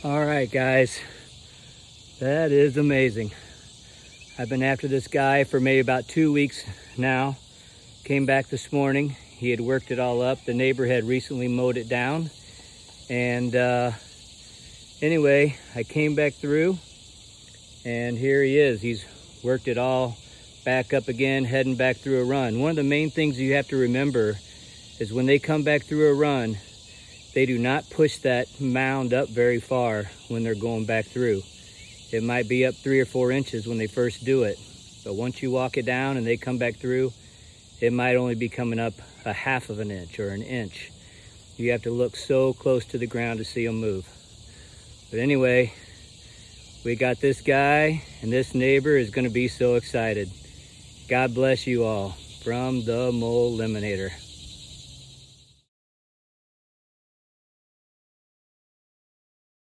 All right, guys, that is amazing. I've been after this guy for maybe about 2 weeks now. Came back this morning. He had worked it all up. The neighbor had recently mowed it down. And anyway, I came back through and here he is. He's worked it all back up again, heading back through a run. One of the main things you have to remember is when they come back through a run, they do not push that mound up very far when they're going back through. It might be up 3 or 4 inches when they first do it, but once you walk it down and they come back through, it might only be coming up a 1/2 of an inch or an inch. You have to look so close to the ground to see them move. But anyway, we got this guy, and this neighbor is going to be so excited. God bless you all from the MOLiminator.